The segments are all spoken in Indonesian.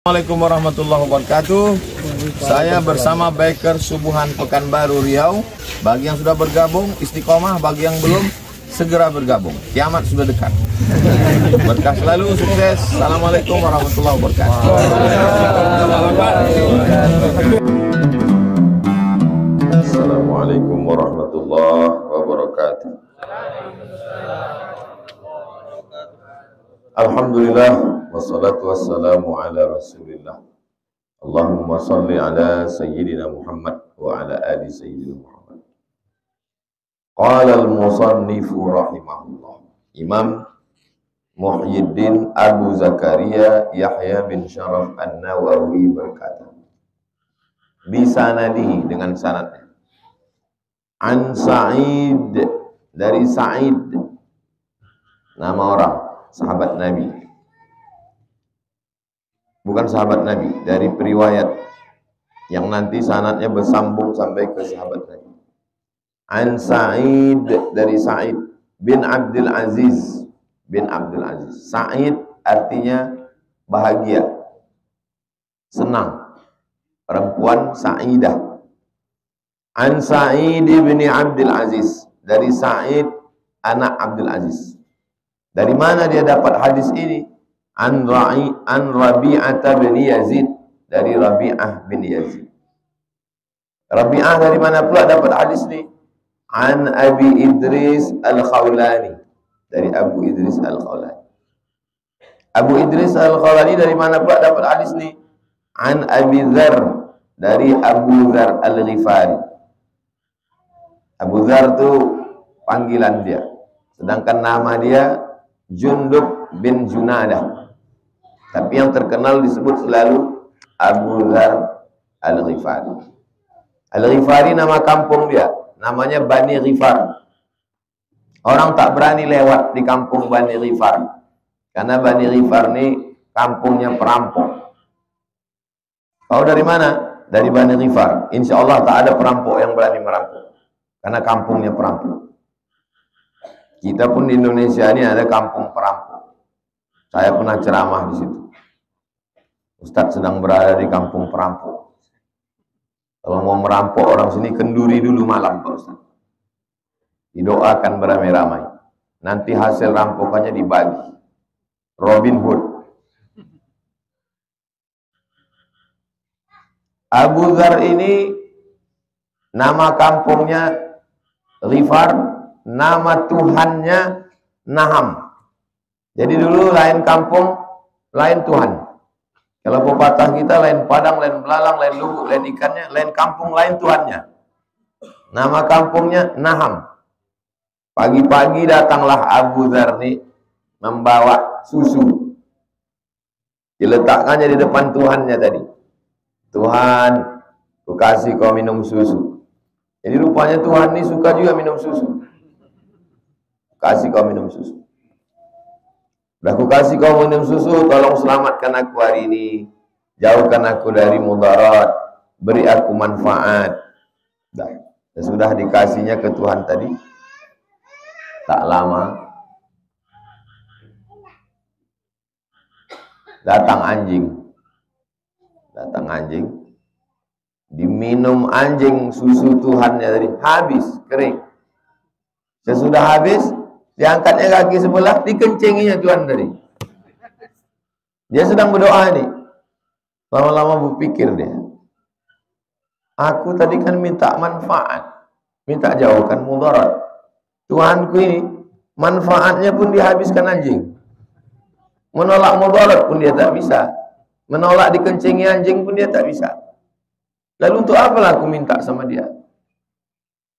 Assalamualaikum warahmatullahi wabarakatuh. Saya bersama Biker Subuhan Pekanbaru Riau. Bagi yang sudah bergabung istiqomah, bagi yang belum segera bergabung. Kiamat sudah dekat. Berkah selalu, sukses. Assalamualaikum warahmatullahi wabarakatuh. Assalamualaikum warahmatullahi wabarakatuh. Alhamdulillah, wassalatu wassalamu ala rasulillah. Allahumma salli ala sayyidina Muhammad wa ala ali sayyidina Muhammad. Qala al-musannifu rahimahullah, Imam Muhyiddin Abu Zakaria Yahya bin Syaraf An-Nawawi berkata, bisanadihi, dengan sanadnya, an Sa'id, dari Sa'id, nama orang, sahabat Nabi, bukan sahabat Nabi, dari periwayat yang nanti sanadnya bersambung sampai ke sahabat Nabi. An Sa'id, dari Sa'id bin Abdul Aziz, bin Abdul Aziz. Sa'id artinya bahagia, senang, perempuan Sa'idah. An Sa'id bin Abdul Aziz, dari Sa'id anak Abdul Aziz. Dari mana dia dapat hadis ini? An Rabi'ah bin Yazid, dari Rabi'ah bin Yazid. Rabi'ah dari mana pula dapat hadis ini? An Abi Idris Al-Khawlani, dari Abu Idris Al-Khawlani. Abu Idris Al-Khawlani dari mana pula dapat hadis ini? An Abi Dzar, dari Abu Dzar Al-Ghifari. Abu Dzar itu panggilan dia, sedangkan nama dia Jundub bin Junadah, tapi yang terkenal disebut selalu Abu Dzar Al-Ghifari. Al-Ghifari nama kampung dia, namanya Bani Ghifar. Orang tak berani lewat di kampung Bani Ghifar, karena Bani Ghifar ini kampungnya perampok. Kau dari mana? Dari Bani Ghifar. Insya Allah tak ada perampok yang berani merampok, karena kampungnya perampok. Kita pun di Indonesia ini ada kampung perampok. Saya pernah ceramah di situ. Ustadz sedang berada di kampung perampok. Kalau mau merampok orang sini, kenduri dulu malam Pak Ustadz. Didoakan beramai-ramai. Nanti hasil rampokannya dibagi. Robin Hood. Abu Dzar ini nama kampungnya Ghifar, nama Tuhannya Naham. Jadi dulu lain kampung, lain Tuhan. Kalau pepatah kita, lain padang, lain belalang, lain lubuk, lain ikannya, lain kampung, lain Tuhannya. Nama kampungnya Naham. Pagi-pagi datanglah Abu Dzar nih membawa susu. Diletakkannya di depan Tuhannya tadi. Tuhan, ku kasih kau minum susu. Jadi rupanya Tuhan ini suka juga minum susu. Kasih kau minum susu. Udah aku kasih kau minum susu, tolong selamatkan aku hari ini. Jauhkan aku dari mudarat, beri aku manfaat. Dah. Sudah dikasihnya ke Tuhan tadi. Tak lama datang anjing. Datang anjing. Diminum anjing susu Tuhannya tadi, habis, kering. Sesudah habis, diangkatnya kaki sebelah, dikencinginya Tuhan tadi. Dia sedang berdoa nih. Lama-lama berpikir dia, aku tadi kan minta manfaat, minta jauhkan mudarat. Tuhanku ini manfaatnya pun dihabiskan anjing. Menolak mudarat pun dia tak bisa. Menolak dikencingi anjing pun dia tak bisa. Lalu untuk apalah aku minta sama dia?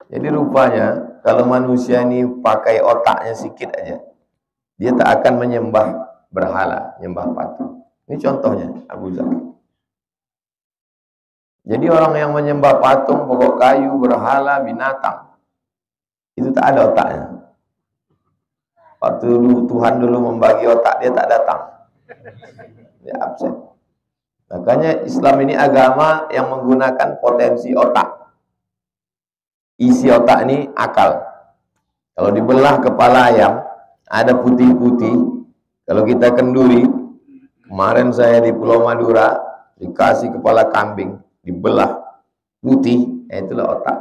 Jadi rupanya kalau manusia ini pakai otaknya sedikit aja, dia tak akan menyembah berhala, menyembah patung. Ini contohnya Abu Dzar. Jadi orang yang menyembah patung, pokok kayu, berhala, binatang, itu tak ada otaknya. Waktu Tuhan dulu membagi otak, dia tak datang. Dia absen. Makanya Islam ini agama yang menggunakan potensi otak. Isi otak ini akal. Kalau dibelah kepala ayam, ada putih-putih. Kalau kita kenduri, Kemarin saya di Pulau Madura dikasih kepala kambing, dibelah putih, itulah otak.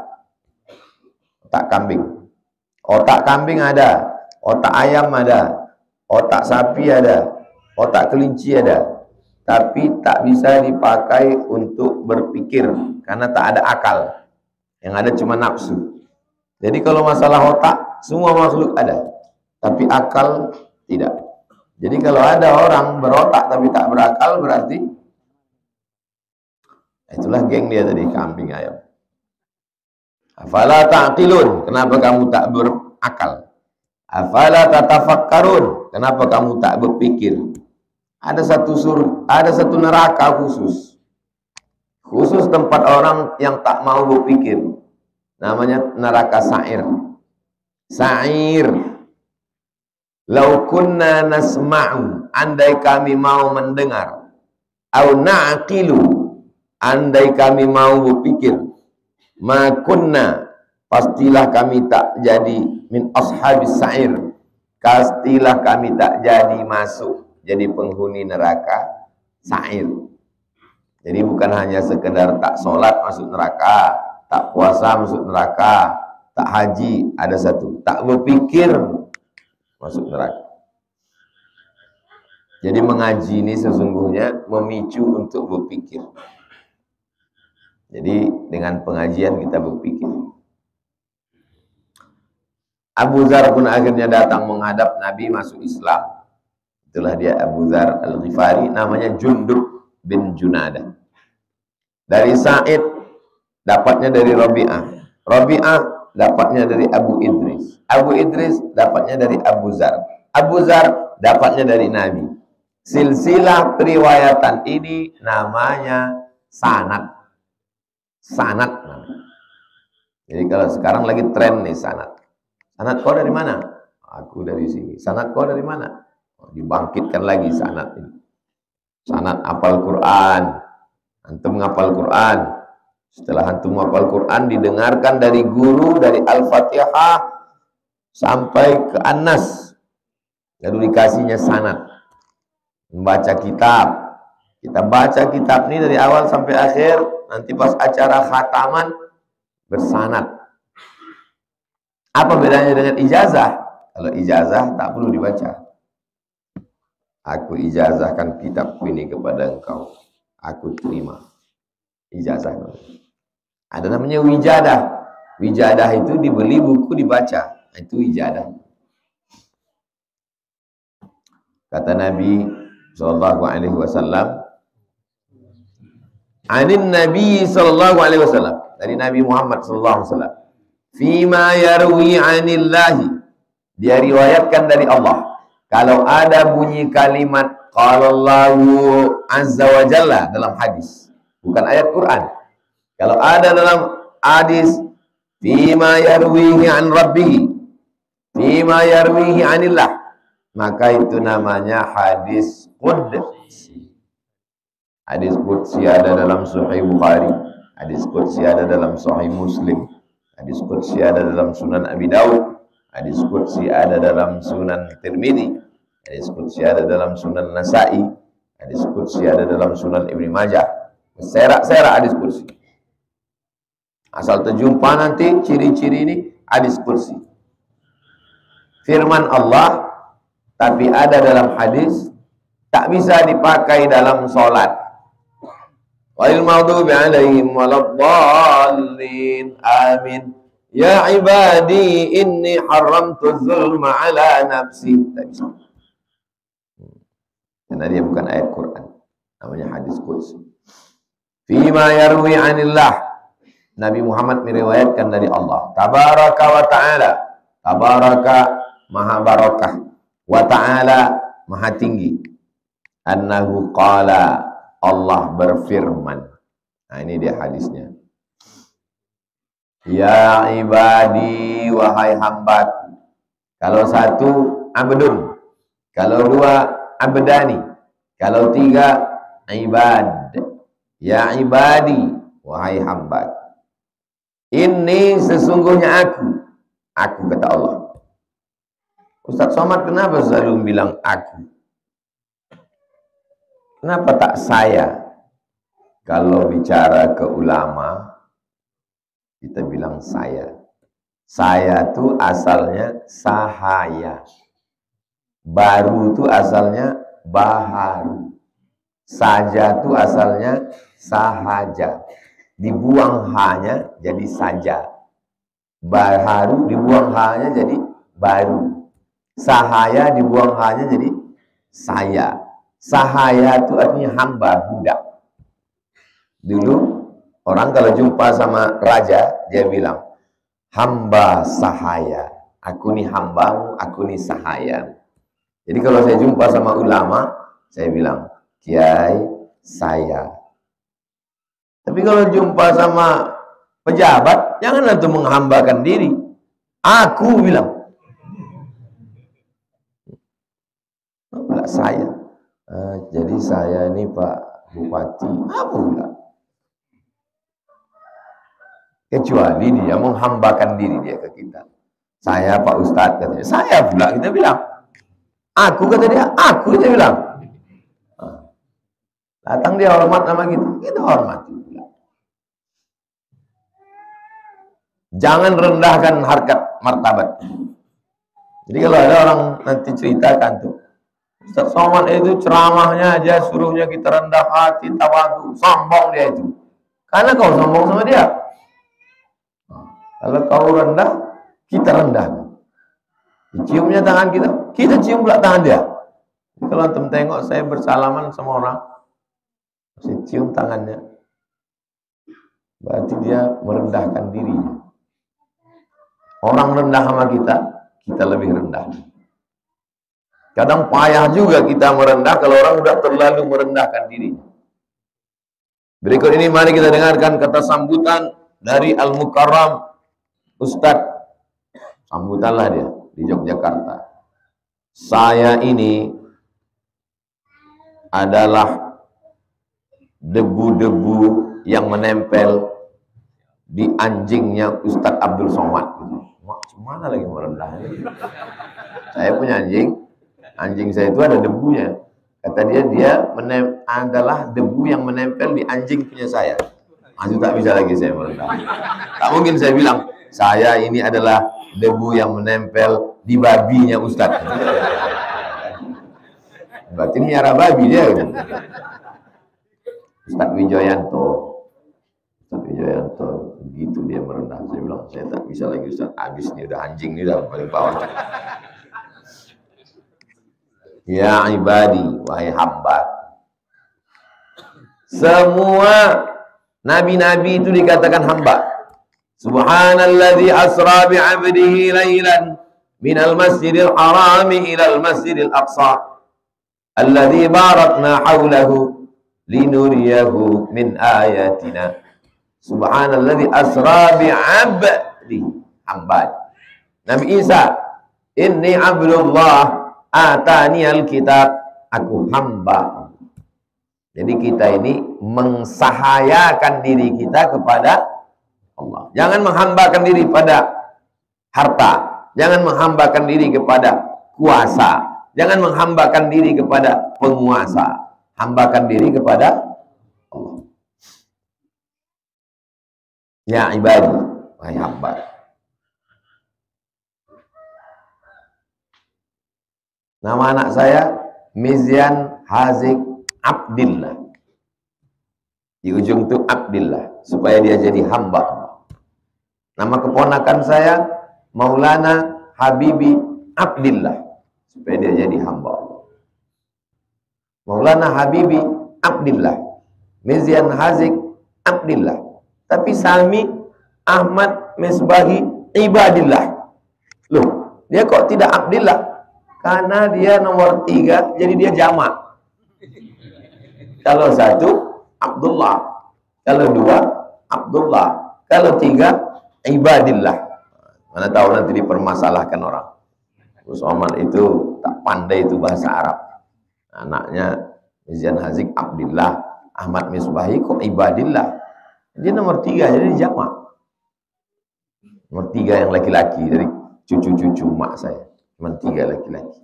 Otak kambing. Otak kambing ada, otak ayam ada, otak sapi ada, otak kelinci ada. Tapi tak bisa dipakai untuk berpikir karena tak ada akal. Yang ada cuma nafsu. Jadi kalau masalah otak, semua makhluk ada, tapi akal tidak. Jadi kalau ada orang berotak tapi tak berakal, berarti itulah geng dia tadi, kambing ayam. Afala ta'qilun, kenapa kamu tak berakal? Afala tatafakkarun, kenapa kamu tak berpikir? Ada satu neraka khusus tempat orang yang tak mau berpikir. Namanya neraka sa'ir. Sa'ir. Lau kunna nasma'u, andai kami mau mendengar, au na'qilu, andai kami mau berpikir, ma kunna, pastilah kami tak jadi min ashabis sa'ir, pastilah kami tak jadi masuk jadi penghuni neraka sa'ir. Jadi bukan hanya sekedar tak sholat masuk neraka, tak puasa masuk neraka, tak haji, ada satu, tak berpikir masuk neraka. Jadi mengaji ini sesungguhnya memicu untuk berpikir. Jadi dengan pengajian kita berpikir. Abu Dzar pun akhirnya datang menghadap Nabi masuk Islam. Itulah dia Abu Dzar Al-Ghifari, namanya Jundub bin Junadah. Dari Sa'id dapatnya dari Rabi'ah. Rabi'ah dapatnya dari Abu Idris. Abu Idris dapatnya dari Abu Dzar. Abu Dzar dapatnya dari Nabi. Silsilah periwayatan ini namanya sanad. Sanad. Jadi kalau sekarang lagi tren nih sanad. Sanad kau dari mana? Aku dari sini. Sanad kau dari mana? Dibangkitkan lagi sanad ini. Sanad hafal Quran. Antum ngapal Quran. Setelah antum hafal Quran, didengarkan dari guru, dari Al-Fatihah sampai ke An-Nas. Lalu dikasihnya sanad. Membaca kitab. Kita baca kitab ini dari awal sampai akhir. Nanti pas acara khataman bersanad. Apa bedanya dengan ijazah? Kalau ijazah tak perlu dibaca. Aku ijazahkan kitab ini kepada engkau. Aku terima. Ijazah. Ada namanya wijadah. Wijadah itu dibeli buku dibaca. Itu wijadah. Kata Nabi sallallahu alaihi wasallam, anin Nabi sallallahu alaihi wasallam, dari Nabi Muhammad sallallahu alaihi wasallam, fima yarwi anillahi, dia riwayatkan dari Allah. Kalau ada bunyi kalimat qala Allahu azza wa jalla dalam hadis, bukan ayat Quran. Kalau ada dalam hadis fima yarwihi an rabbihi, fima yarwihi anillah, maka itu namanya hadis qudsi. Hadis qudsi ada dalam Sahih Bukhari, hadis qudsi ada dalam Sahih Muslim, hadis qudsi ada dalam Sunan Abi Daud, hadis qudsi ada dalam Sunan Tirmidzi, hadis qudsi ada dalam Sunan Nasa'i, hadis qudsi ada dalam Sunan Ibnu Majah. Serak-serak hadis qudsi. Asal terjumpa nanti ciri-ciri ini hadis qudsi. Firman Allah, tapi ada dalam hadis, tak bisa dipakai dalam sholat. Wal maghdubi alaihim waladdallin. Amin. Ya ibadi inni haramtu zulma ala nafsi. Tak bisa. Karena dia bukan ayat Quran. Namanya hadis qudsi. Fima yarwi anillah. Nabi Muhammad meriwayatkan dari Allah. Tabaraka wa ta'ala. Tabaraka maha barakah. Wa ta'ala maha tinggi. Annahu qala, Allah berfirman. Nah ini dia hadisnya. Ya ibadi, wahai hambaku. Kalau satu, abdun. Kalau dua, abdani. Kalau tiga, ibad. Ya ibadi, wahai hambaku. Ini sesungguhnya aku. Aku kata Allah. Ustaz Somad kenapa selalu bilang aku? Kenapa tak saya? Kalau bicara ke ulama, kita bilang saya. Saya itu asalnya sahaya. Baru itu asalnya baharu. Saja itu asalnya sahaja. Dibuang hanya jadi saja. Baharu dibuang hanya jadi baru. Sahaya dibuang hanya jadi saya. Sahaya itu artinya hamba, budak. Dulu orang kalau jumpa sama raja, dia bilang, hamba sahaya. Aku nih hambamu, aku nih sahaya. Jadi kalau saya jumpa sama ulama, saya bilang, kiai saya. Tapi kalau jumpa sama pejabat, janganlah tuh menghambakan diri. Aku bilang. Enggak saya. Jadi saya ini Pak Bupati. Apa pula? Kecuali dia menghambakan diri dia ke kita. Saya Pak Ustadz katanya. Saya pula kita bilang. Aku kata dia. Aku kita bilang. Datang dia hormat sama kita. Kita hormati pula. Jangan rendahkan harkat martabat. Jadi kalau ada orang nanti ceritakan tuh, Ustaz Somad itu ceramahnya aja suruhnya kita rendah hati, tawadu, sombong dia itu. Karena kau sombong sama dia. Kalau kau rendah, kita rendah. Ciumnya tangan kita, kita cium pula tangan dia. Kalau antum tengok saya bersalaman sama orang, saya cium tangannya, berarti dia merendahkan dirinya. Orang rendah sama kita, kita lebih rendah. Kadang payah juga kita merendah kalau orang sudah terlalu merendahkan dirinya. Berikut ini mari kita dengarkan kata sambutan dari Al-Mukarram Ustadz. Sambutanlah dia di Yogyakarta. Saya ini adalah debu-debu yang menempel di anjingnya Ustadz Abdul Somad. Mana lagi merendah? Saya punya anjing. Anjing saya itu ada debunya. Kata dia adalah debu yang menempel di anjing punya saya. Masih tak bisa lagi saya merendah. Tak mungkin saya bilang, saya ini adalah debu yang menempel di babinya Ustadz. Berarti miara babi dia. Ustadz Wijoyanto. Ustadz Wijoyanto, begitu dia merendah. Saya bilang, saya tak bisa lagi Ustadz. Habis ini udah anjing ini udah paling bawah. Ya ibadi, wahai hamba. Semua nabi-nabi itu dikatakan hamba. Subhanalladzi asra bi'abdihi lailan minal masjidil harami ilal masjidil aqsa alladzi barakna haulahu linuriyahu min ayatina. Subhanalladzi asra bi'abdihi, hamba. Nabi Isa, inni abdullah atani alkitab, aku hamba. Jadi kita ini mengsahayakan diri kita kepada Allah. Jangan menghambakan diri pada harta, jangan menghambakan diri kepada kuasa, jangan menghambakan diri kepada penguasa. Hambakan diri kepada Allah. Ya ibadi, wahai hamba. Nama anak saya Mizyan Hazik Abdillah. Di ujung itu Abdillah, supaya dia jadi hamba Allah. Nama keponakan saya Maulana Habibi Abdillah, supaya dia jadi hamba Allah. Maulana Habibi Abdillah, Mizyan Hazik Abdillah. Tapi Salmi Ahmad Misbahi Ibadillah. Loh, dia kok tidak Abdillah? Karena dia nomor 3, jadi dia jamak. Kalau 1, Abdullah. Kalau 2, Abdullah. Kalau 3, Ibadillah. Mana tahu nanti dipermasalahkan orang. Gus Omar itu tak pandai itu bahasa Arab. Anaknya Mizyan Hazik Abdillah, Ahmad Misbahi kok Ibadillah. Dia nomor 3, jadi jamak. Nomor 3 yang laki-laki dari cucu-cucu mak saya. Cuma 3 laki-laki.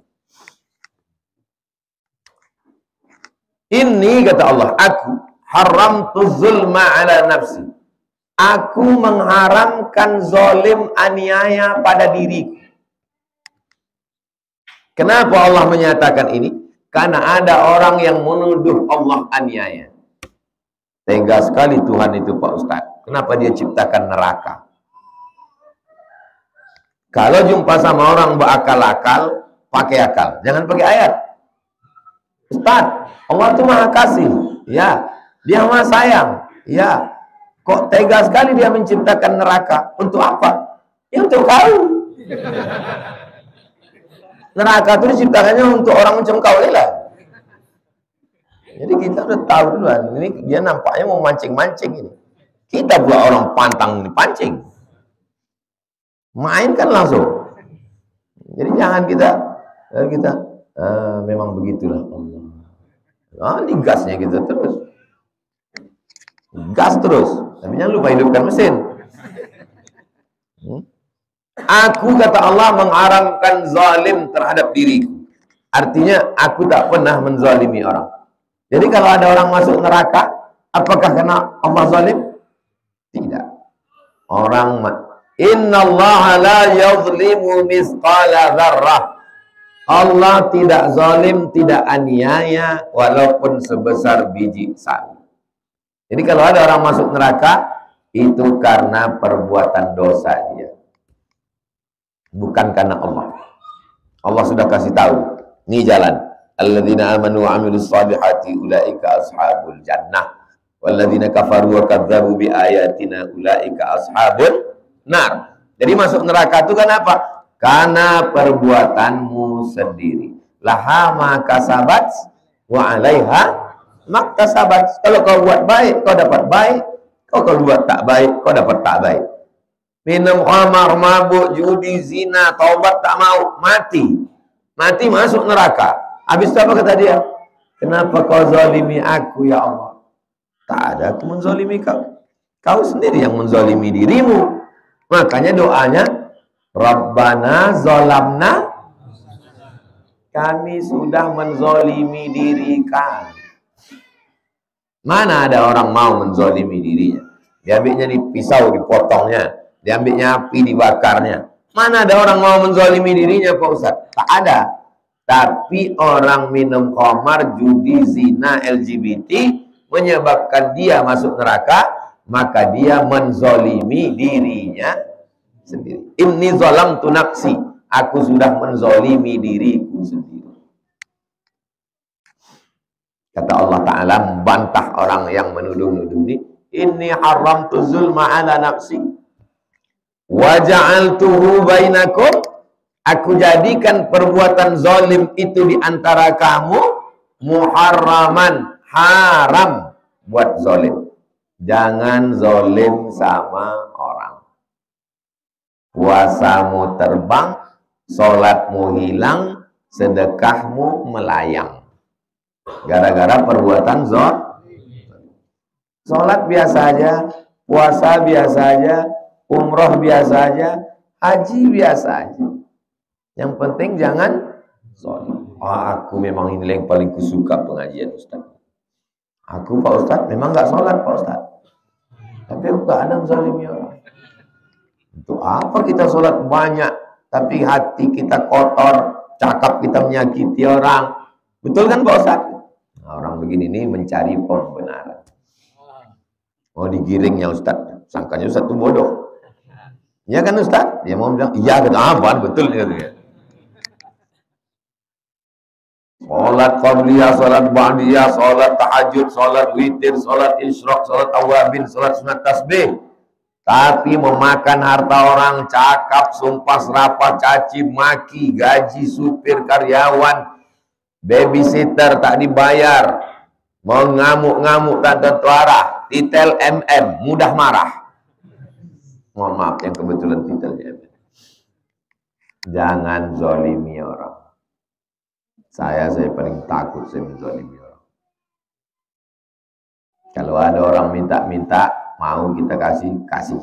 Ini kata Allah, aku haramtu zulma ala nafsi. Aku mengharamkan zalim aniaya pada diriku. Kenapa Allah menyatakan ini? Karena ada orang yang menuduh Allah aniaya. Tega sekali Tuhan itu Pak Ustadz. Kenapa dia ciptakan neraka? Kalau jumpa sama orang berakal-akal, pakai akal. Jangan pakai ayat. Ustadz, Allah itu maha kasih. Ya. Dia maha sayang. Ya. Kok tega sekali dia menciptakan neraka? Untuk apa? Ya untuk kau. Neraka itu diciptakannya untuk orang macam kau ni lah. Jadi kita udah tahu duluan. Ini dia nampaknya mau mancing-mancing ini. Kita pula orang pantang ini pancing. Mainkan langsung. Jadi jangan kita memang begitulah Allah. Digasnya kita terus. Gas terus. Tapi jangan lupa hidupkan mesin. Aku kata Allah mengharamkan zalim terhadap diriku. Artinya aku tak pernah menzalimi orang. Jadi kalau ada orang masuk neraka, apakah kena Allah zalim? Tidak. Orang innallaha la yuzlimu misqala dzarrah. Allah tidak zalim, tidak aniaya walaupun sebesar biji sawi. Jadi kalau ada orang masuk neraka, itu karena perbuatan dosa dia. Bukan karena Allah. Allah sudah kasih tahu, ini jalan. Alladzina amanu wa amilus solihati ulaika ashabul jannah. Walladzina kafaru wa kadzdzabu bi ayatina ulaika ashabul nar. Jadi masuk neraka itu kan apa? Karena perbuatanmu sendiri. Laha ma kasabat wa 'alaiha maktasabat. Kalau kau buat baik, kau dapat baik. Kalau buat tak baik, kau dapat tak baik. Minum khamar, mabuk, judi, zina, taubat tak mau, mati. Mati masuk neraka. Habis itu apa kata dia? Kenapa kau zalimi aku ya Allah? Tak ada aku menzalimi kau. Kau sendiri yang menzalimi dirimu. Makanya doanya, Rabbana zalamna, kami sudah menzalimi diri kami. Mana ada orang mau menzalimi dirinya? Diambilnya di pisau, dipotongnya. Diambilnya api, dibakarnya. Mana ada orang mau menzalimi dirinya Pak Ustaz? Tak ada. Tapi orang minum khamar, judi, zina, LGBT menyebabkan dia masuk neraka, maka dia menzalimi dirinya sendiri. Inni zalamtu nafsi, aku sudah menzalimi diriku sendiri. Kata Allah Ta'ala membantah orang yang menuduh-nuduh ini. Inni haramtu zulma ala nafsi wa ja'altuhu bainakum, aku jadikan perbuatan zalim itu di antara kamu muharraman, haram buat zalim. Jangan zalim sama orang. Puasamu terbang, salatmu hilang, sedekahmu melayang. Gara-gara perbuatan zalim. Salat biasa aja, puasa biasa aja, umroh biasa aja, haji biasa aja. Yang penting jangan zalim. Aku memang ini yang paling kusuka pengajian Ustaz. Aku Pak Ustaz memang nggak sholat Pak Ustaz. Tapi aku nggak ada zalimi orang. Untuk apa kita sholat banyak, tapi hati kita kotor, cakap kita menyakiti orang. Betul kan Pak Ustaz? Nah, orang begini nih mencari pembenaran. Mau digiringnya Ustaz, sangkanya Ustaz itu bodoh. Iya kan Ustaz? Dia mau bilang, iya kata apa? Betul dia. Salat qabliyah, salat ba'diyah, salat tahajud, salat witir, salat isyraq, salat awabin, salat sunat tasbih. Tapi memakan harta orang, cakap, sumpah serapah, caci maki, gaji supir, karyawan, babysitter tak dibayar, mengamuk-ngamuk tak tentu arah, titel mudah marah. Mohon maaf yang kebetulan titelnya MM. Jangan zalimi orang. Saya paling takut saya menzalimi orang. Kalau ada orang minta-minta, mau kita kasih.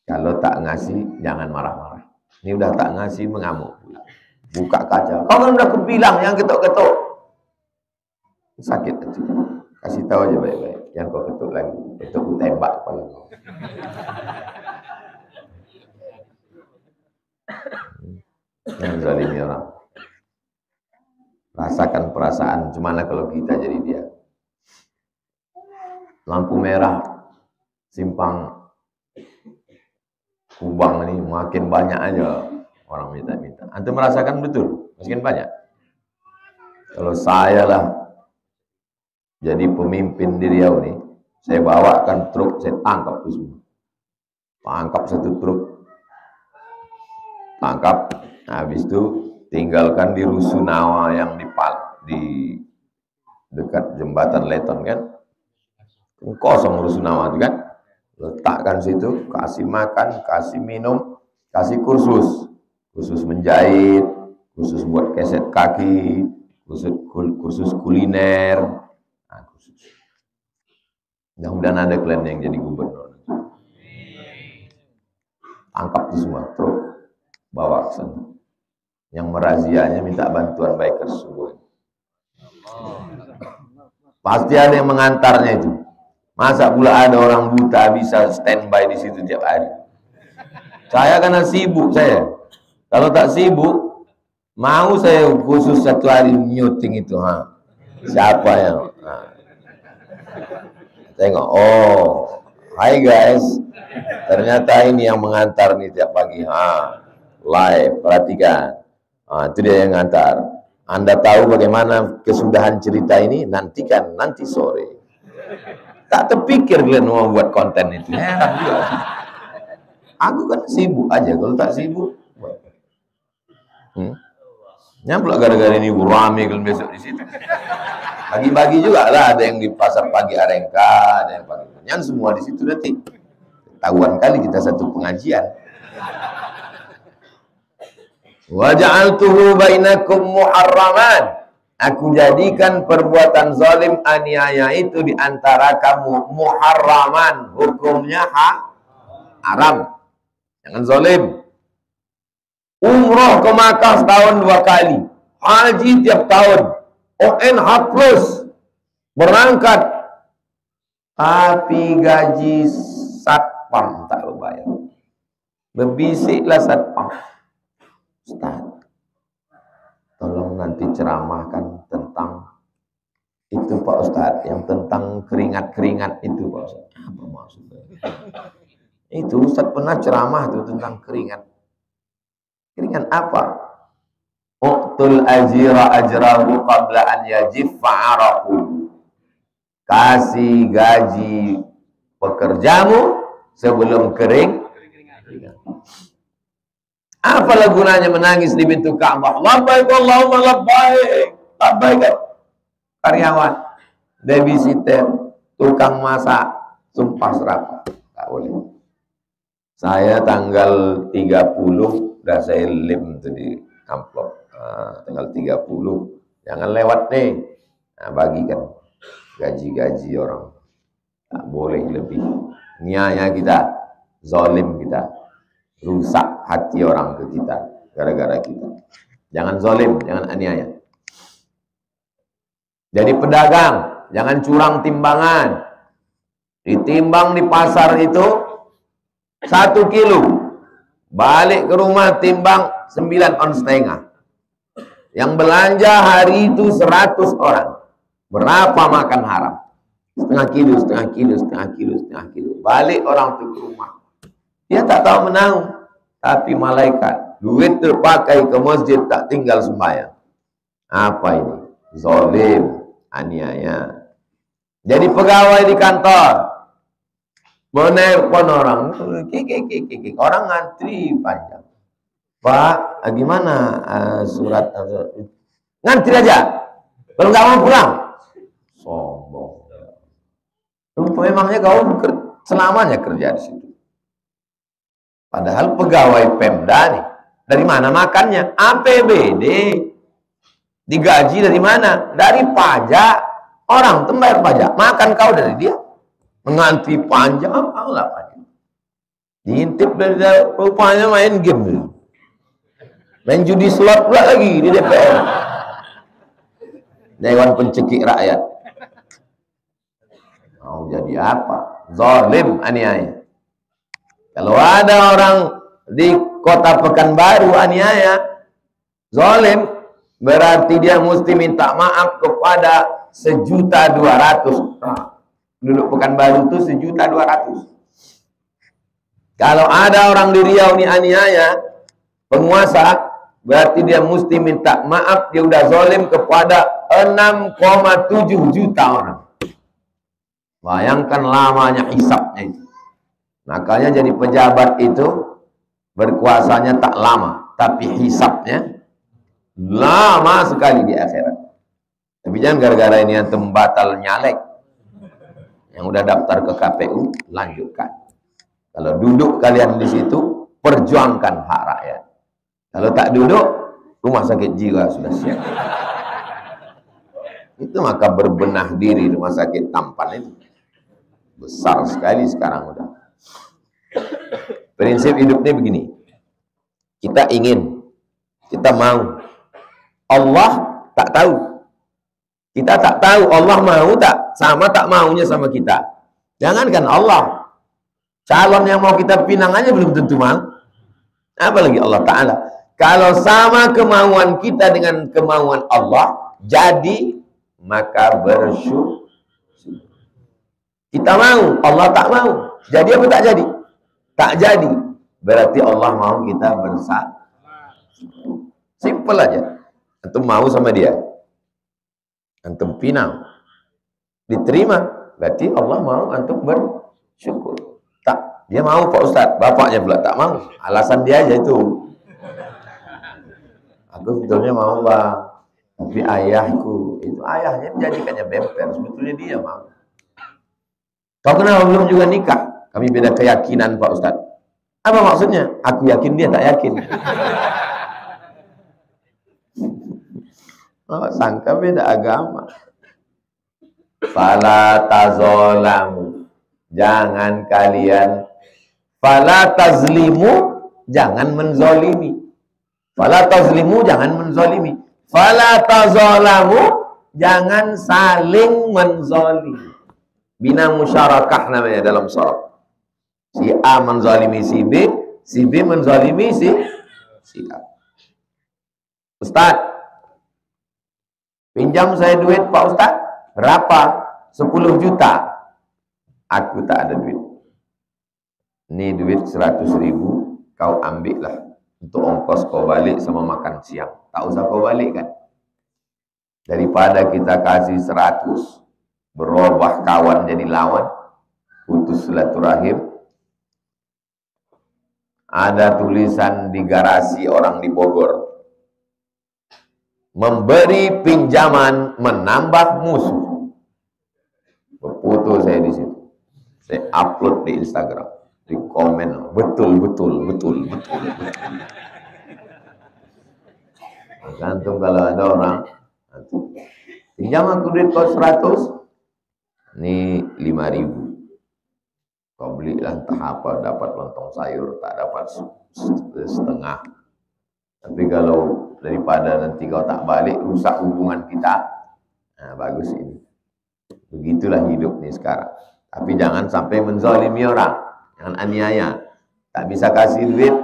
Kalau tak ngasih, jangan marah-marah. Ini udah tak ngasih, mengamuk. Buka kaca. Kau kan udah kubilang yang ketuk-ketuk. Sakit hati. Kasih tahu aja baik-baik. Yang kau ketuk lagi, ketuk ku tembak kepala kau. Yang zalimi orang. Rasakan perasaan, gimana kalau kita jadi dia. Lampu merah, simpang Kubang ini makin banyak aja orang minta-minta. Antum merasakan betul, makin banyak. Kalau saya lah jadi pemimpin di Riau nih, saya bawakan truk, saya tangkap itu semua. Tangkap satu truk, tangkap, habis itu tinggalkan di Rusunawa yang di dekat jembatan Leton kan, kosong Rusunawa itu kan, letakkan situ, kasih makan, kasih minum, kasih kursus menjahit, kursus buat keset kaki, kursus kuliner. Nah, kursus. Mudah-mudahan ada kalian yang jadi gubernur. Tangkap itu semua, truk, bawa ke sana. Yang merazianya minta bantuan bikers semua. Pasti ada yang mengantarnya itu. Masa pula ada orang buta bisa standby di situ tiap hari? Saya karena sibuk saya. Kalau tak sibuk, mau saya khusus satu hari nyuting itu. Siapa yang? Tengok, oh, hai guys. Ternyata ini yang mengantar nih tiap pagi. Live, perhatikan. Itu dia yang ngantar. Anda tahu bagaimana kesudahan cerita ini? Nantikan nanti sore. Tak terpikir kalian mau buat konten itu. Heran juga. Aku kan sibuk aja. Kalau tak sibuk, nyampe gara-gara ini rame kalau besok di situ. Bagi-bagi juga lah. Ada yang di pasar pagi Arengka, ada yang pagi. Yang semua di situ nanti. Tahuan kali kita satu pengajian. Wa ja'altuhu bainakum muharraman. Aku jadikan perbuatan zalim aniaya itu di antara kamu muharraman, hukumnya haram. Jangan zalim. Umroh ke Makkah setahun 2 kali, haji tiap tahun, ONH plus berangkat, tapi gaji satpam tak bayar. Berbisiklah satpam, Ustaz, tolong nanti ceramahkan tentang itu Pak Ustadz, yang tentang keringat-keringat itu Pak Ustadz. Apa maksudnya? Itu Ustadz pernah ceramah tuh tentang keringat. Keringat apa? Uqtul ajira ajrahu qabla an yajiffa araku. Kasih gaji pekerjamu sebelum kering. Apalah gunanya menangis di pintu Ka'bah? Labbaik Allahumma labbaik. Labbaik. Karyawan, babysitter, tukang masak, sumpah serapah. Tak boleh. Saya tanggal 30 udah saya lim tuh di amplop. Tanggal 30. Jangan lewat nih. Bagikan gaji-gaji orang. Tak boleh lebih. Niatnya kita, zalim kita. Rusak hati orang ke kita gara-gara kita. Jangan zalim, jangan aniaya. Jadi pedagang, jangan curang timbangan. Ditimbang di pasar itu 1 kilo. Balik ke rumah timbang 9,5 ons. Yang belanja hari itu 100 orang. Berapa makan haram? Setengah kilo. Balik orang itu ke rumah. Dia tak tahu menang, tapi malaikat duit terpakai ke masjid tak tinggal sembahyang. Apa ini? Zalim, aniaya. Jadi pegawai di kantor, menelpon orang, orang ngantri panjang. Pak, gimana surat? Ngantri aja, kalau nggak mau pulang. Sombong. Memangnya kau selamanya kerja di situ. Padahal pegawai Pemda nih, dari mana makannya? APBD. Digaji dari mana? Dari pajak. Orang membayar pajak, makan kau dari dia. Mengantri panjang, Allah pajak. Diintip dari dia, rupanya main game. Main judi slot pula lagi di DPR. Dewan Pencekik Rakyat. Mau jadi apa? Zalim, aniaya. Kalau ada orang di kota Pekanbaru aniaya, zalim, berarti dia mesti minta maaf kepada 1.200.000. Penduduk Pekanbaru itu 1.200.000. Kalau ada orang di Riau ini aniaya, penguasa, berarti dia mesti minta maaf, dia udah zalim kepada 6,7 juta orang. Bayangkan lamanya hisabnya itu. Makanya jadi pejabat itu berkuasanya tak lama, tapi hisabnya lama sekali di akhirat. Tapi jangan gara-gara ini antum batal nyalek, yang udah daftar ke KPU, lanjutkan. Kalau duduk kalian di situ, perjuangkan hak rakyat. Kalau tak duduk, rumah sakit jiwa sudah siap. Itu maka berbenah diri rumah sakit Tampan itu. Besar sekali sekarang udah. Prinsip hidupnya begini. Kita ingin, kita mau. Allah tak tahu. Kita tak tahu Allah mau tak, sama tak maunya sama kita. Jangankan Allah. Calon yang mau kita pinang aja belum tentu mau. Apalagi Allah Ta'ala. Kalau sama kemauan kita dengan kemauan Allah, jadi maka bersyukur. Kita mau, Allah tak mau. Jadi apa tak jadi? Tak jadi. Berarti Allah mau kita bersama. Simple aja. Antum mau sama dia. Antum pinang. Diterima. Berarti Allah mau antum bersyukur. Tak. Dia mau Pak Ustadz. Bapaknya pula tak mau. Alasan dia aja itu. Aku sebetulnya mau bang. Tapi ayahku. Itu ayahnya menjadikannya bemper. Sebetulnya dia mau. Kau kenapa belum juga nikah? Kami beda keyakinan Pak Ustadz. Apa maksudnya? Aku yakin, dia tak yakin. Oh, sangka beda agama. Fala tazolamu. Jangan kalian. Fala tazlimu. Jangan menzolimi. Fala tazlimu. Jangan menzolimi. Fala tazolamu. Jangan saling menzolimi. Bina musyarakah namanya dalam syarak. Si A menzalimi si B menzalimi si A. Ustaz, pinjam saya duit Pak Ustaz. Berapa? 10 juta. Aku tak ada duit. Ini duit 100.000, kau ambil lah. Untuk ongkos kau balik sama makan siang. Tak usah kau balik kan. Daripada kita kasih 100, berubah kawan jadi lawan, putus silaturahim. Ada tulisan di garasi orang di Bogor, memberi pinjaman menambah musuh. Foto saya di situ, saya upload di Instagram, di komen, betul. Gantung kalau ada orang, pinjam aku duit kau 100, ini 5.000. Kau belilah entah apa, dapat lontong sayur, tak dapat setengah. Tapi kalau daripada nanti kau tak balik, rusak hubungan kita. Nah, bagus ini. Begitulah hidup nih sekarang. Tapi jangan sampai menzalimi orang. Jangan aniaya. Tak bisa kasih duit,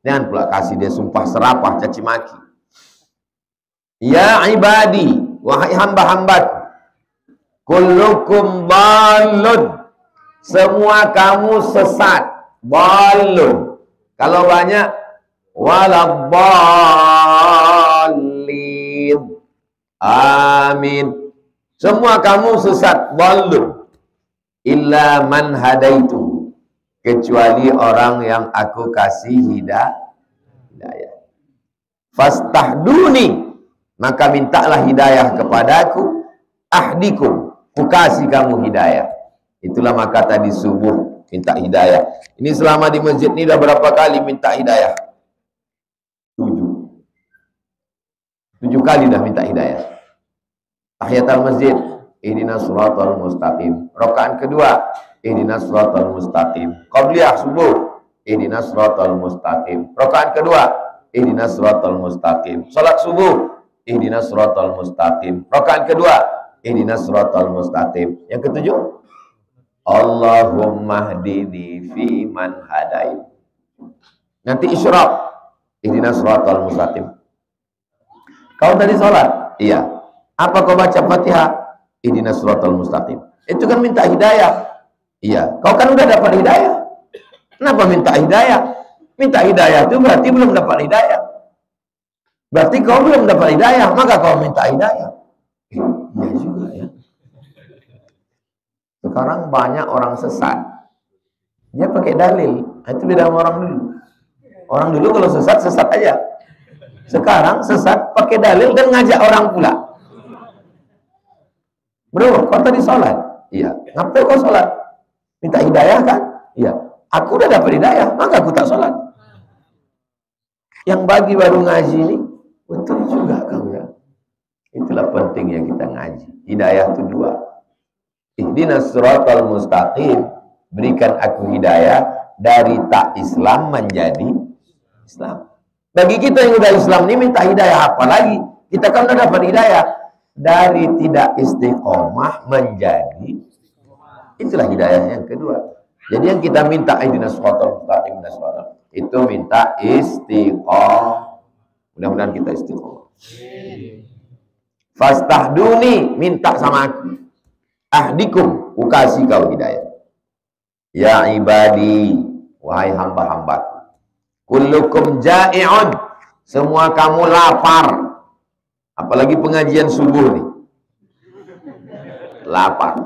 jangan pula kasih dia sumpah serapah, caci maki. Ya ibadi, wahai hamba-hambaku, kullukum dhalun. Semua kamu sesat, balun. Kalau banyak, waladdallin. Amin. Semua kamu sesat, balun. Illa man hadaitu. Kecuali orang yang aku kasih hidayah. Fastahduni. Maka mintalah hidayah kepadaku. Ahdikum. Ku kasih kamu hidayah. Itulah maka tadi subuh minta hidayah. Ini selama di masjid ini dah berapa kali minta hidayah? 7 kali dah minta hidayah. Tahiyatul masjid, ihdinas shiratal mustaqim. Rakaat kedua, ihdinas shiratal mustaqim. Qabliyah subuh, ihdinas shiratal mustaqim. Rakaat kedua, ihdinas shiratal mustaqim. Salat subuh, ihdinas shiratal mustaqim. Rakaat kedua, ihdinas shiratal mustaqim. Yang ketujuh, Allahumma hdini fi man hadait. Nanti isyraq, ihdinas siratal mustaqim. Kau tadi sholat? Iya. Apa kau baca Fatihah? Ihdinas siratal mustaqim. Itu kan minta hidayah. Iya. Kau kan udah dapat hidayah. Kenapa minta hidayah? Minta hidayah itu berarti belum dapat hidayah. Berarti kau belum dapat hidayah, maka kau minta hidayah. Iya juga ya. Sekarang banyak orang sesat. Dia pakai dalil. Itu beda sama orang dulu. Orang dulu kalau sesat, sesat aja. Sekarang sesat pakai dalil dan ngajak orang pula. Bro, kau tadi sholat? Iya. Ngapain kau sholat? Minta hidayah kan? Iya. Aku udah dapat hidayah, maka aku tak sholat. Yang bagi baru ngaji ini, betul juga kau ya. Itulah pentingnya kita ngaji. Hidayah itu dua. Ihdinas siratal mustaqim, berikan aku hidayah dari tak Islam menjadi Islam. Bagi kita yang udah Islam ini minta hidayah apa lagi? Kita kan udah dapat hidayah dari tidak istiqomah menjadi, itulah hidayah yang kedua. Jadi yang kita minta ihdinas siratal mustaqim, itu minta istiqomah. Mudah-mudahan kita istiqomah. Fastahduni, minta sama aku. Ahdikum, ku kasih kau hidayah. Ya ibadi, wahai hamba-hambaku. Kullukum ja'i'un, semua kamu lapar. Apalagi pengajian subuh nih. Lapar.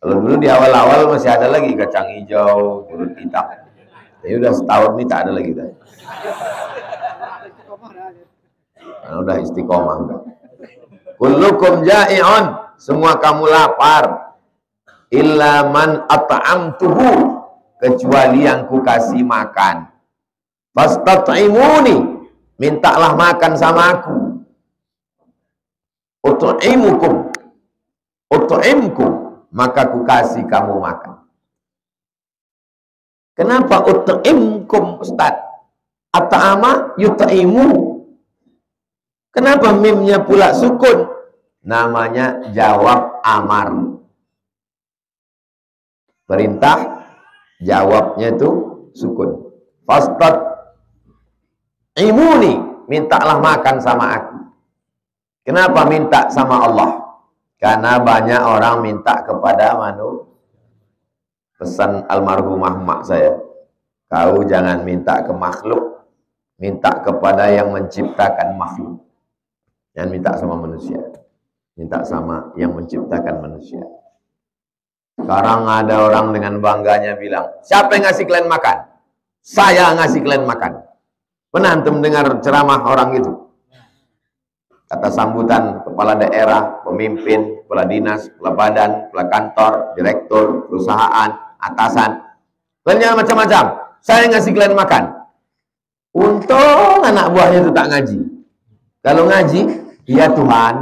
Kalau dulu di awal-awal masih ada lagi kacang hijau, turut hitam. Ya udah setahun nih tak ada lagi udah. Nah, udah istiqomah udah. Kullukum ja'i'un, semua kamu lapar. Illa man at'amtuhu, kecuali yang ku kasih makan. Fastat'imuni, mintalah makan sama aku. Ut'imukum, ut'imkum, maka ku kasih kamu makan. Kenapa ut'imkum Ustaz? At'ama yut'imu. Kenapa mimnya pula sukun? Namanya jawab amar. Perintah, jawabnya itu sukun. Fastat imuni, mintalah makan sama aku. Kenapa minta sama Allah? Karena banyak orang minta kepada manusia. Pesan almarhumah mak saya, kau jangan minta ke makhluk, minta kepada yang menciptakan makhluk. Jangan minta sama manusia, minta sama yang menciptakan manusia. Sekarang ada orang dengan bangganya bilang, siapa yang ngasih kalian makan? Saya ngasih kalian makan. Pernah antum dengar ceramah orang itu? Kata sambutan kepala daerah, pemimpin, kepala dinas, kepala badan, kepala kantor, direktur, perusahaan, atasan. Kalian jangan macam-macam. Saya ngasih kalian makan. Untung anak buahnya itu tak ngaji. Kalau ngaji, ya Tuhan,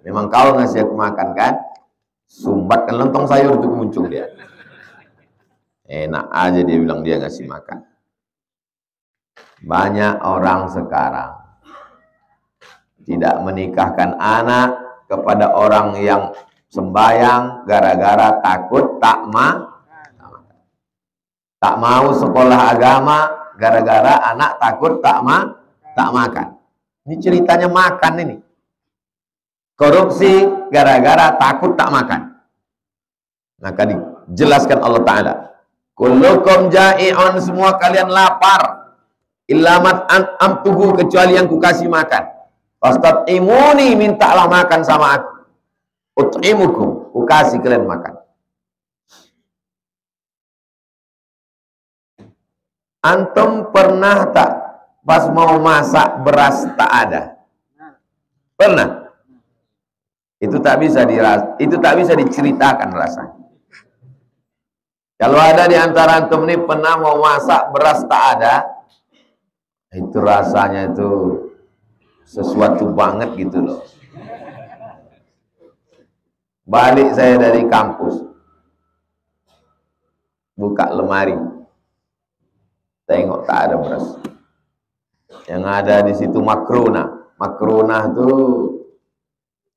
memang kau ngasih aku makan kan? Sumbatkan lontong sayur itu muncul dia. Enak aja dia bilang dia ngasih makan. Banyak orang sekarang tidak menikahkan anak kepada orang yang sembahyang gara-gara takut tak mau sekolah agama gara-gara anak takut tak makan. Ini ceritanya makan ini. Korupsi gara-gara takut tak makan. Maka dijelaskan Allah Ta'ala, kullukum ja'i'un, semua kalian lapar. Illamat amtuhu, kecuali yang ku kasih makan. Fastat'imuni, mintalah makan sama aku. Ut'imukum, ku kasih kalian makan. Antum pernah tak pas mau masak beras tak ada? Pernah? Itu tak bisa diceritakan rasanya. Kalau ada di antara antum ini pernah mau masak beras tak ada, itu rasanya itu sesuatu banget gitu loh. Balik saya dari kampus, buka lemari, tengok tak ada beras. Yang ada di situ makrona. Makrona itu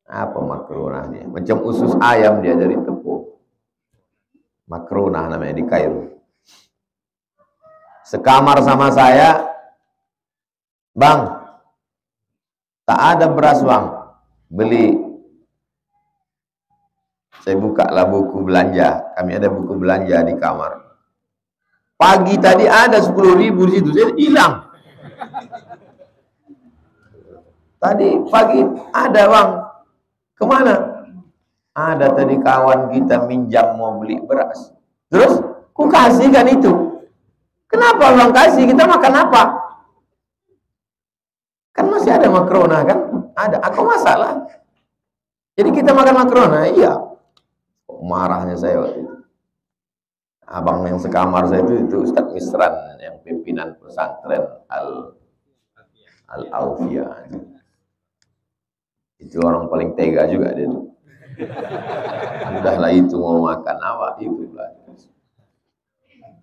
apa makrona dia? Macam usus ayam dia dari tepung. Makronah namanya di Kairo. Sekamar sama saya, Bang, tak ada beras bang, beli. Saya buka lah buku belanja, kami ada buku belanja di kamar. Pagi tadi ada 10.000 di situ, saya hilang. Tadi pagi ada bang, kemana? Ada tadi kawan kita minjam mau beli beras. Terus, ku kasih kan itu. Kenapa bang kasih? Kita makan apa? Kan masih ada makrona kan? Ada, aku masalah. Jadi kita makan makrona, iya. Marahnya saya waktu itu. Abang yang sekamar saya itu Ustadz Misran, yang pimpinan pesantren Al-Aufiyah. Itu orang paling tega juga dia tuh. Udahlah itu mau makan apa itu lah.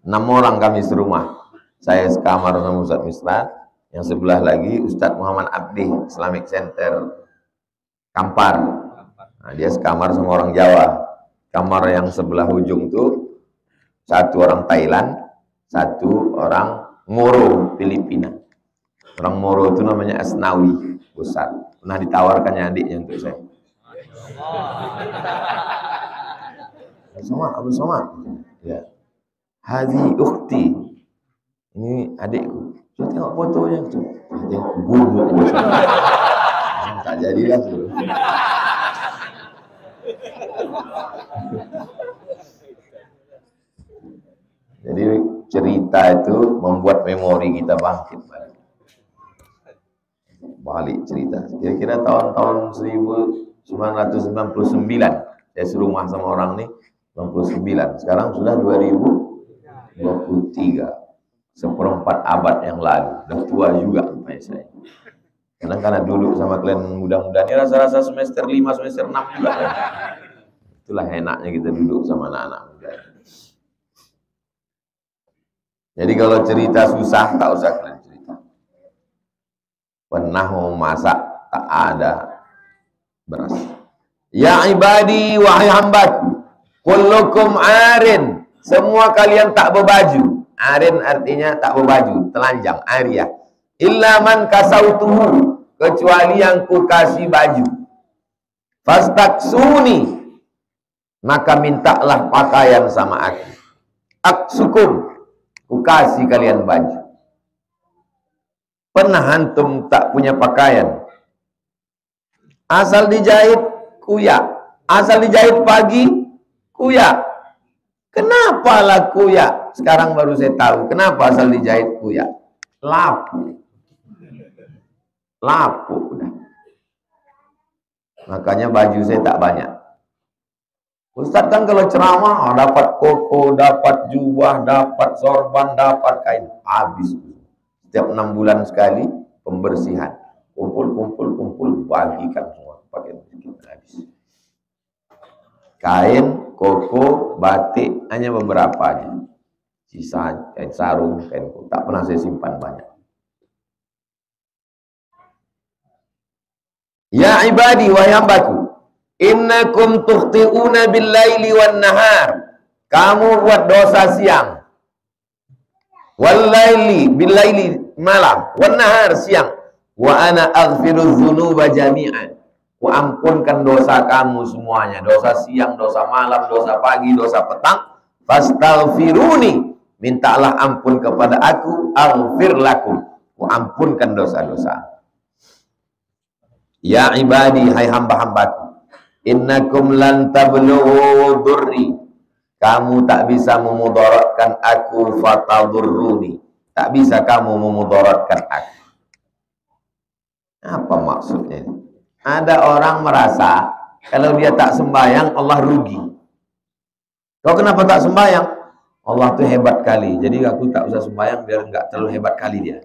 6 orang kami serumah. Saya sekamar sama Ustadz Misran, yang sebelah lagi Ustadz Muhammad Abdi, Islamic Center Kampar. Nah, dia sekamar sama orang Jawa. Kamar yang sebelah ujung tuh satu orang Thailand, satu orang Moro, Filipina. Orang Moro itu namanya Asnawi, Ustaz. Pernah ditawarkannya adiknya untuk saya. Abdul Somad. Ya. Hadhi ukhti. Ini adikku. Saya tengok fotonya tuh. Saya tengok gubuk. Tak jadilah tuh. Jadi cerita itu membuat memori kita bangkit balik cerita. Kira-kira tahun 1999 saya serumah sama orang nih 99. Sekarang sudah 2023, seperempat abad yang lalu. Udah tua juga sampai saya. Karena dulu sama kalian mudah-mudahan ini rasa-rasa semester 5, semester 6 juga. Itulah enaknya kita duduk sama anak-anak muda. Jadi kalau cerita susah, tak usah kalian cerita. Pernah mau masak, tak ada beras. Ya ibadi, wahai hambaku, kullukum arin. Semua kalian tak berbaju. Arin artinya tak berbaju, telanjang, ariyah. Illa man kasautuhu, kecuali yang ku kasih baju. Fastaksuni, maka mintalah pakaian sama aku. Aksukum, ku kasih kalian baju. Pernah antum tak punya pakaian? Asal dijahit, kuyak. Asal dijahit pagi, kuyak. Kenapa lah kuyak? Sekarang baru saya tahu. Kenapa asal dijahit kuyak? Lapu. Lapu udah. Makanya baju saya tak banyak. Ustadz kan kalau ceramah dapat koko, dapat jubah, dapat sorban, dapat kain, habis. Setiap 6 bulan sekali pembersihan, kumpul, bagikan semua pakai habis. Kain, koko, batik hanya beberapa aja. Sisa kain sarung, kain koko, tak pernah saya simpan banyak. Ya ibadi wa hambaku, innakum tukhti'una bil-laili wan-nahar. Kamu buat dosa siang. Wal-laili bil-laili malam, wan-nahar siang. Wa ana aghfiru dzunuba jami'an. Ku ampunkan dosa kamu semuanya, dosa siang, dosa malam, dosa pagi, dosa petang. Fastaghfiruni, mintalah ampun kepada aku, aghfir lakum. Ku ampunkan dosa-dosa. Ya ibadi, hai hamba-hambaku, innakum lan tablughu durri. Kamu tak bisa memudaratkan aku, fatadurruni. Tak bisa kamu memudaratkan aku. Apa maksudnya? Ada orang merasa kalau dia tak sembahyang Allah rugi. Kau kenapa tak sembahyang? Allah tuh hebat kali. Jadi aku tak usah sembahyang biar enggak terlalu hebat kali dia.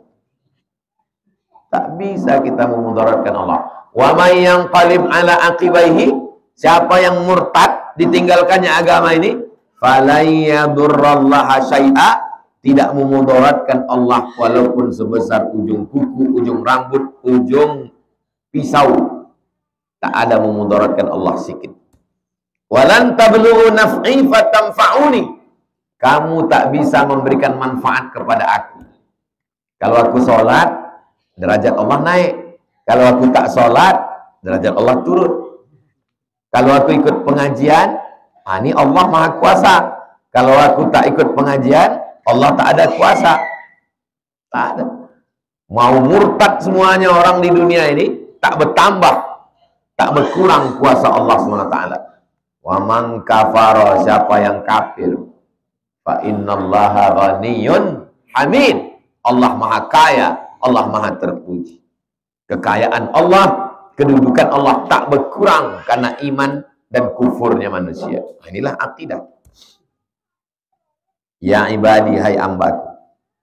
Tak bisa kita memudaratkan Allah. Wa may yanqalib ala aqibaihi, siapa yang murtad ditinggalkannya agama ini, falayyadurrallaha syai'a, tidak memudaratkan Allah walaupun sebesar ujung kuku, ujung rambut, ujung pisau. Tak ada memudaratkan Allah sikit. Walan tablughu naf'i fatanfa'uni. Kamu tak bisa memberikan manfaat kepada aku. Kalau aku sholat, derajat Allah naik. Kalau aku tak sholat, derajat Allah turun. Kalau aku ikut pengajian, ini Allah Maha Kuasa. Kalau aku tak ikut pengajian, Allah tak ada kuasa. Tak ada. Mau murtad semuanya orang di dunia ini, tak bertambah, tak berkurang kuasa Allah SWT. Wa man kafara, siapa yang kafir, fa innallaha ghaniyun hamid. Allah Maha Kaya, Allah Maha Terpuji. Kekayaan Allah, kedudukan Allah tak berkurang karena iman dan kufurnya manusia. Inilah akidah. Ya ibadi, hai ambaku,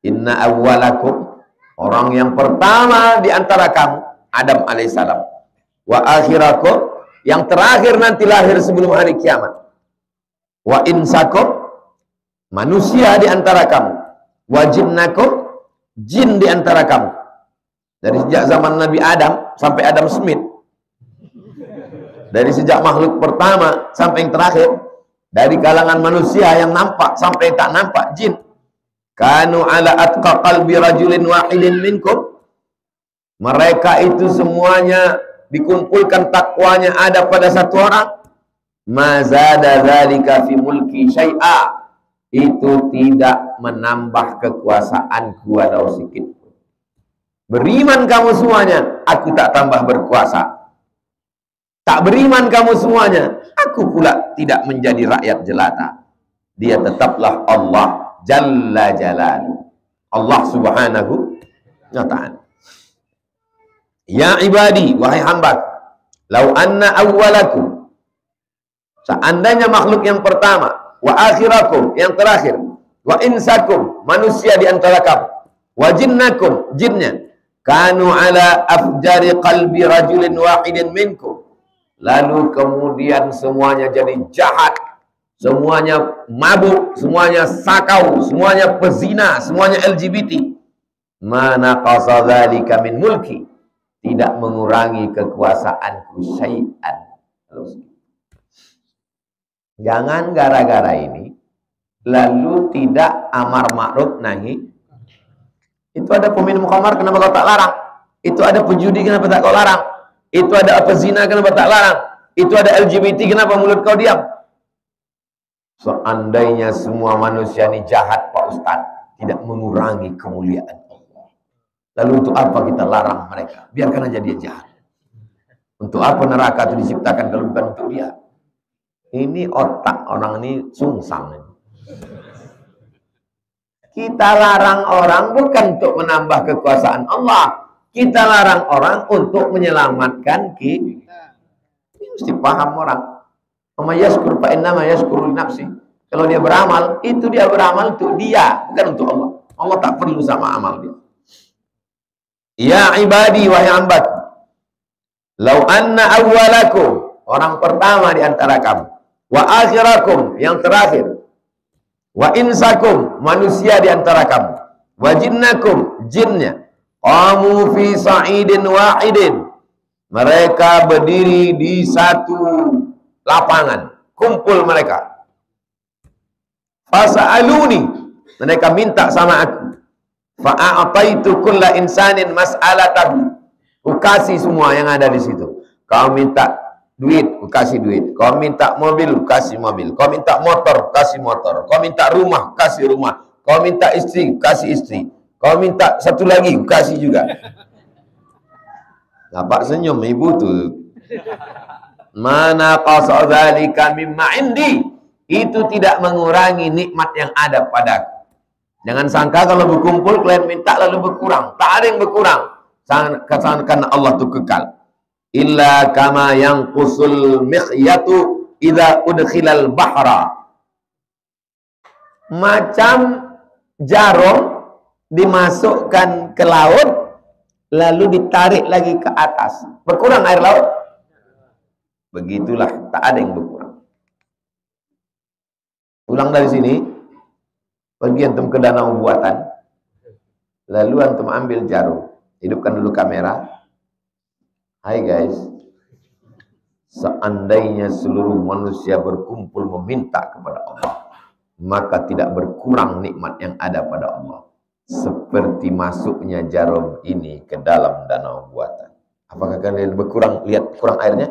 inna awwalakum, orang yang pertama di antara kamu, Adam alaihissalam, wa akhirakum, yang terakhir nanti lahir sebelum hari kiamat, wa insakum, manusia di antara kamu, wa jinnakum, jin di antara kamu. Dari sejak zaman Nabi Adam sampai Adam Smith, dari sejak makhluk pertama sampai yang terakhir, dari kalangan manusia yang nampak sampai yang tak nampak, jin. Kanu ala atqa qalbi rajulin wahidin minkum, mereka itu semuanya dikumpulkan takwanya ada pada satu orang. Mazada dzalika fi mulki syai'a, itu tidak menambah kekuasaanku walau sedikit. Beriman kamu semuanya, aku tak tambah berkuasa. Tak beriman kamu semuanya, aku pula tidak menjadi rakyat jelata. Dia tetaplah Allah Jalla Jalaluhu, Allah Subhanahu wa ta'ala. Ya ibadi, wahai hamba, lau anna awwalakum, seandainya makhluk yang pertama, wa akhirakum, yang terakhir, wa insakum, manusia di antara kamu, wa jinnakum, jinnya, kanu ala afjari qalbi rajulin wahidin minkum, lalu kemudian semuanya jadi jahat, semuanya mabuk, semuanya sakau, semuanya pezina, semuanya LGBT, mana qasa dzalika min mulki, tidak mengurangi kekuasaanku syai'an. Jangan gara-gara ini lalu tidak amar ma'ruf nahi. Itu ada peminum khamar, kenapa kau tak larang? Itu ada penjudi, kenapa tak kau larang? Itu ada pezina, kenapa tak larang? Itu ada LGBT, kenapa mulut kau diam? Seandainya semua manusia ini jahat, Pak Ustadz, tidak mengurangi kemuliaan Allah, lalu untuk apa kita larang mereka? Biarkan aja dia jahat. Untuk apa neraka itu diciptakan kalau bukan untuk dia? Ini otak orang ini sungsang. Kita larang orang bukan untuk menambah kekuasaan Allah. Kita larang orang untuk menyelamatkan kita. Ini mesti paham orang. Yashkur fa innama yashkuru li nafsi. Kalau dia beramal, itu dia beramal untuk dia, bukan untuk Allah. Allah tak perlu sama amal dia. Ya ibadi, wahai hambaku, lau anna awwalakum, orang pertama di antara kamu, wa akhirakum, yang terakhir, wa insakum, manusia di antara kamu, wa jinnakum, jinnya, qamu fi sa'idin wahidin, mereka berdiri di satu lapangan, kumpul mereka, fasa'aluni, mereka minta sama aku, fa'a'ataitu kulla insanin mas'alatahu, ku kasih semua yang ada di situ. Kau minta duit, ku kasih duit. Kau minta mobil, ku kasih mobil. Kau minta motor, kasih motor. Kau minta rumah, kasih rumah. Kau minta istri, kasih istri. Kau minta satu lagi, ku kasih juga. Nampak senyum ibu tuh. Mana qasa dzalika mimma indi, itu tidak mengurangi nikmat yang ada padaku. Jangan sangka kalau berkumpul kalian minta lalu berkurang. Tak ada yang berkurang. Karena Allah itu kekal. Illa kama yang qusul mikhyatu idza udkhilal bahra. Macam jarum dimasukkan ke laut lalu ditarik lagi ke atas. Berkurang air laut? Begitulah, tak ada yang berkurang. Pulang dari sini, pergi antum ke danau buatan, lalu antum ambil jarum, hidupkan dulu kamera. Hai guys, seandainya seluruh manusia berkumpul meminta kepada Allah, maka tidak berkurang nikmat yang ada pada Allah seperti masuknya jarum ini ke dalam danau buatan. Apakah kalian berkurang, lihat kurang airnya?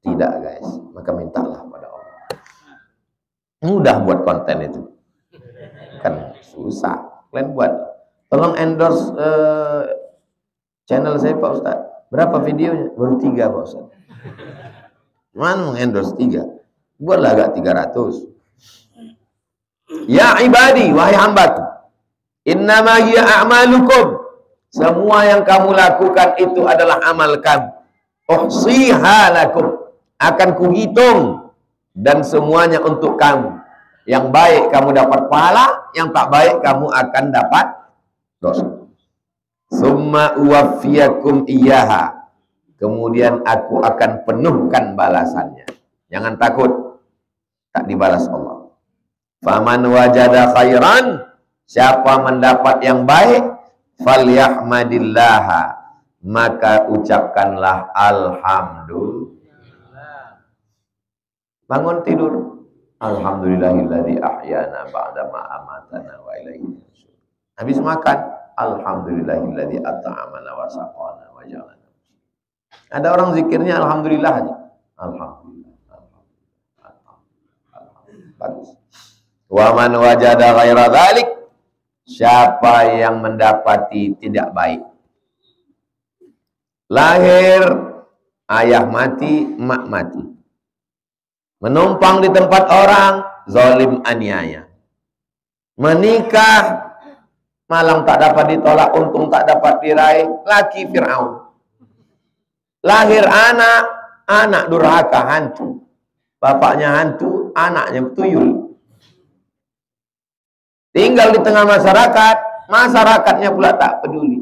Tidak guys, maka mintalah pada Allah. Mudah buat konten itu, kan susah. Kalian buat, tolong endorse channel saya Pak Ustadz. Berapa videonya? Baru 3 Pak Ustadz. Mana mengendorse 3? Buatlah agak 300. Ya ibadi, wahai hambaku, innama hiya a'malukum, semua yang kamu lakukan itu adalah amal kamu. Uhsiha lakum, akan kuhitung, dan semuanya untuk kamu. Yang baik kamu dapat pahala, yang tak baik kamu akan dapat dosa. Summa uwaffiyakum iyyaha, kemudian aku akan penuhkan balasannya. Jangan takut tak dibalas Allah. Faman wajada khairan, siapa mendapat yang baik, falyahmadillaha, maka ucapkanlah alhamdulillah. Bangun tidur, alhamdulillahilladzi ahyana ba'dama amatana wa ilaihi nusyur. Habis makan, alhamdulillahilladzi at'amana wa saqana wa jalana. Ada orang zikirnya alhamdulillah aja. Alhamdulillah, alhamdulillah, alhamdulillah. Bagus. Wa man wajada ghaira dzalik, siapa yang mendapati tidak baik. Lahir, ayah mati, mak mati. Menumpang di tempat orang, zalim aniaya. Menikah, malang tak dapat ditolak, untung tak dapat diraih, laki Fir'aun. Lahir anak, anak durhaka, hantu. Bapaknya hantu, anaknya tuyul. Tinggal di tengah masyarakat, masyarakatnya pula tak peduli.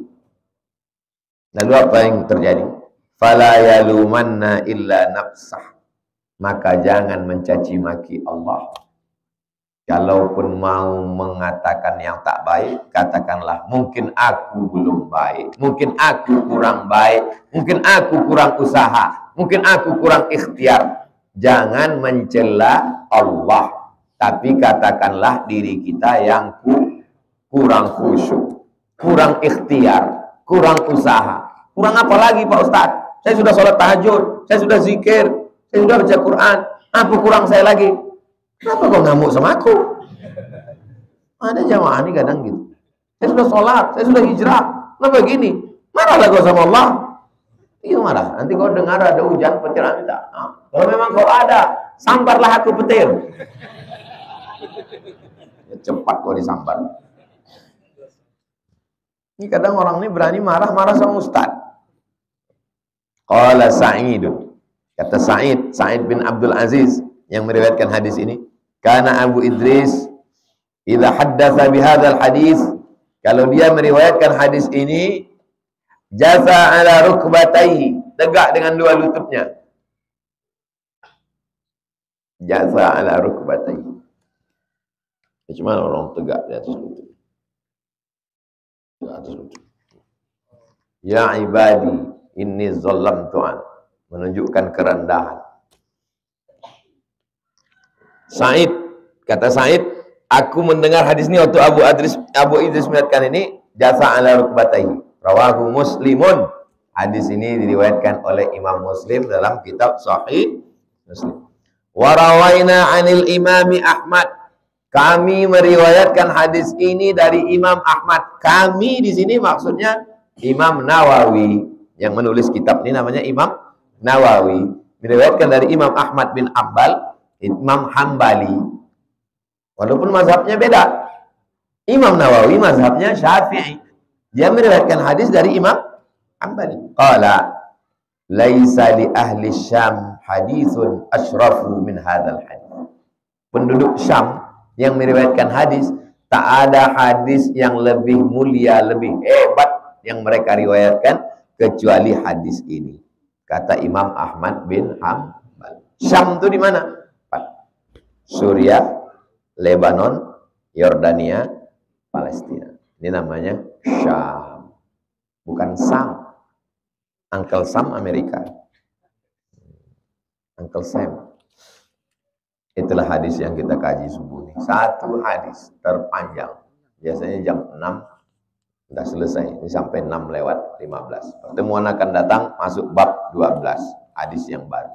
Lalu apa yang terjadi? Fala yalumanna illa nafsah, maka jangan mencaci maki Allah. Kalaupun mau mengatakan yang tak baik, katakanlah mungkin aku belum baik, mungkin aku kurang baik, mungkin aku kurang usaha, mungkin aku kurang ikhtiar. Jangan mencela Allah, tapi katakanlah diri kita yang kurang khusyuk, kurang ikhtiar, kurang usaha. Kurang apa lagi Pak Ustadz? Saya sudah sholat tahajud, saya sudah zikir, saya sudah baca Quran. Apa kurang saya lagi? Kenapa kau ngamuk sama aku? Ada jamaah ini kadang gitu. Saya sudah sholat, saya sudah hijrah. Kenapa gini? Marahlah kau sama Allah. Iya marah. Nanti kau dengar ada hujan petir, minta. Nah, kalau memang kau ada, sambarlah aku petir. Ya, cepat kau disambar. Ini kadang orang ini berani marah-marah sama ustaz. Qala Sa'idun, kata Sa'id bin Abdul Aziz yang meriwayatkan hadis ini, karena Abu Idris idza haddatsa bihadzal hadis, kalau dia meriwayatkan hadis ini, jasa ala rukbatayhi, tegak dengan dua lututnya. Jasa ala rukbatayhi. Bagaimana orang tegak di atas lutut? Di atas lutut. Ya ibadi, inni zalamtu an, menunjukkan kerendahan. Sa'id, kata Sa'id, aku mendengar hadis ini waktu Abu Idris melihatkan ini, jasa ala rukbatayhi, rawahu Muslimun. Hadis ini diriwayatkan oleh Imam Muslim dalam kitab Sahih Muslim. Wa rawaina 'anil Imami Ahmad, kami meriwayatkan hadis ini dari Imam Ahmad. Kami di sini maksudnya Imam Nawawi, yang menulis kitab ini namanya Imam Nawawi. Diriwayatkan dari Imam Ahmad bin Ambal, Imam Hambali. Walaupun mazhabnya beda. Imam Nawawi mazhabnya Syafi'i. Dia meriwayatkan hadis dari Imam Hambali. Qala laisa li ahli Syam haditsun asyrafu min hadzal hadis. Penduduk Syam yang meriwayatkan hadis, tak ada hadis yang lebih mulia, lebih hebat yang mereka riwayatkan kecuali hadis ini. Kata Imam Ahmad bin Hanbal. Syam itu di mana? Suriah, Lebanon, Yordania, Palestina. Ini namanya Syam. Bukan Sam. Uncle Sam Amerika. Uncle Sam. Itulah hadis yang kita kaji subuh ini. Satu hadis terpanjang. Biasanya jam 6 sudah selesai. Ini sampai 6:15. Pertemuan akan datang masuk bab 12. Hadis yang baru.